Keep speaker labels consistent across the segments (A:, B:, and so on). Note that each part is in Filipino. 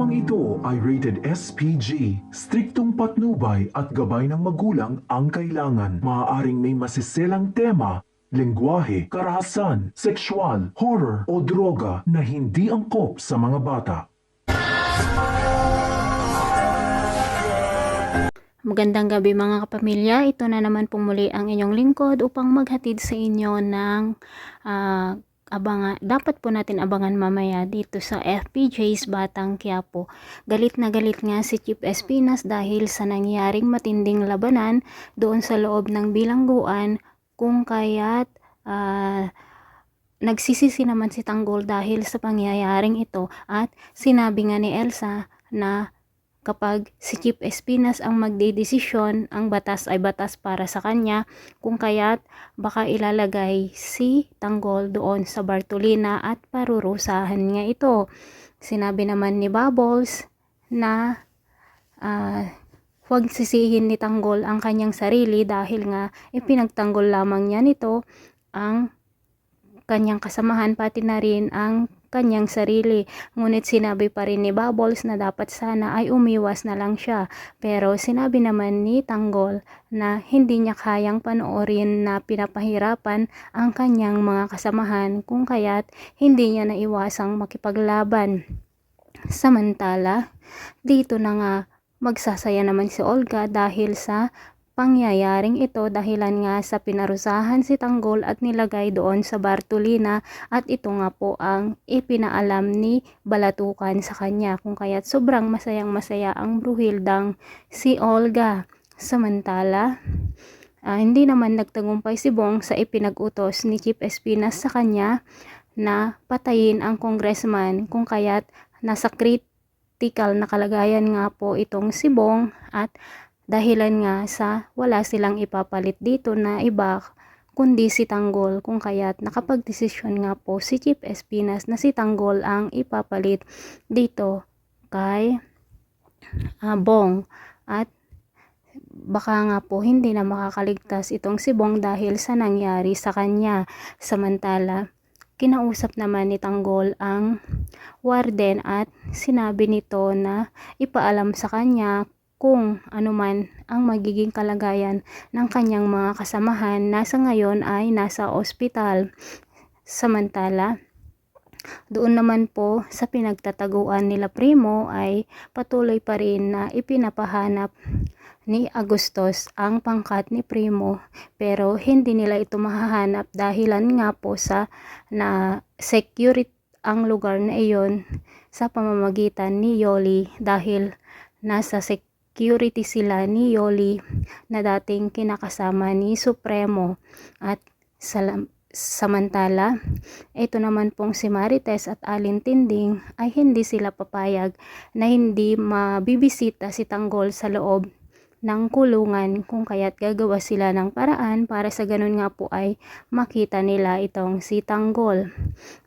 A: Librong ito ay rated SPG. Striktong patnubay at gabay ng magulang ang kailangan. Maaaring may masiselang tema, lengguwahe, karahasan, sexual, horror o droga na hindi angkop sa mga bata.
B: Magandang gabi mga kapamilya. Ito na naman po muli ang inyong lingkod upang maghatid sa inyo ng dapat po natin abangan mamaya dito sa FPJ's Batang Quiapo. Galit na galit nga si Chief Espinas dahil sa nangyaring matinding labanan doon sa loob ng bilangguan, kung kaya't nagsisisi naman si Tanggol dahil sa pangyayaring ito, at sinabi nga ni Elsa na kapag si Chief Espinas ang magdedesisyon, ang batas ay batas para sa kanya, kung kaya't baka ilalagay si Tanggol doon sa Bartolina at parurusahan nga ito. Sinabi naman ni Bubbles na huwag sisihin ni Tanggol ang kanyang sarili dahil nga ipinagtanggol lamang niya nito ang kanyang kasamahan, pati na rin ang kanyang sarili. Ngunit sinabi pa rin ni Bubbles na dapat sana ay umiwas na lang siya. Pero sinabi naman ni Tanggol na hindi niya kayang panoorin na pinapahirapan ang kanyang mga kasamahan, kung kaya't hindi niya naiwasang makipaglaban. Samantala, dito na nga magsasaya naman si Olga dahil sa pangyayaring ito, dahilan nga sa pinarusahan si Tanggol at nilagay doon sa Bartolina, at ito nga po ang ipinaalam ni Balatukan sa kanya, kung kaya't sobrang masayang masaya ang bruhildang si Olga. Samantala, hindi naman nagtagumpay si Bong sa ipinag-utos ni Chief Espinas sa kanya na patayin ang congressman, kung kaya't nasa critical na kalagayan nga po itong si Bong, at dahilan nga sa wala silang ipapalit dito na iba kundi si Tanggol, kung kaya't nakapagdesisyon nga po si Chief Espinas na si Tanggol ang ipapalit dito kay Bong, at baka nga po hindi na makakaligtas itong si Bong dahil sa nangyari sa kanya. Samantala, kinausap naman ni Tanggol ang warden at sinabi nito na ipaalam sa kanya kung anuman ang magiging kalagayan ng kanyang mga kasamahan na sa ngayon ay nasa ospital. Samantala, doon naman po sa pinagtataguan nila Primo ay patuloy pa rin na ipinapahanap ni Agustos ang pangkat ni Primo, pero hindi nila ito mahahanap dahilan nga po sa na security ang lugar na iyon sa pamamagitan ni Yoli, dahil nasa security sila ni Yoli na dating kinakasama ni Supremo. At samantala, ito naman pong si Marites at Alin Tinding ay hindi sila papayag na hindi mabibisita si Tanggol sa loob ng kulungan, kung kaya't gagawa sila ng paraan para sa ganun nga po ay makita nila itong si Tanggol.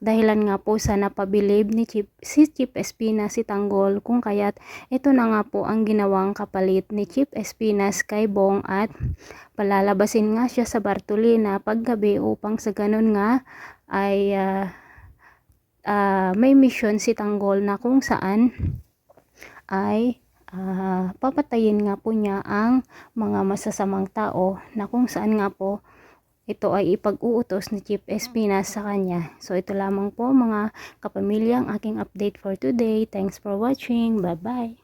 B: Dahilan nga po sa napabilib ni si Chief Espinas si Tanggol, kung kaya't ito na nga po ang ginawang kapalit ni Chief Espinas kay Bong, at palalabasin nga siya sa Bartolina paggabi upang sa ganun nga ay may mission si Tanggol na kung saan ay papatayin nga po niya ang mga masasamang tao, na kung saan nga po ito ay ipag-uutos ni Chief Espinas sa kanya. So ito lamang po mga kapamilya ang aking update for today. Thanks for watching. Bye bye.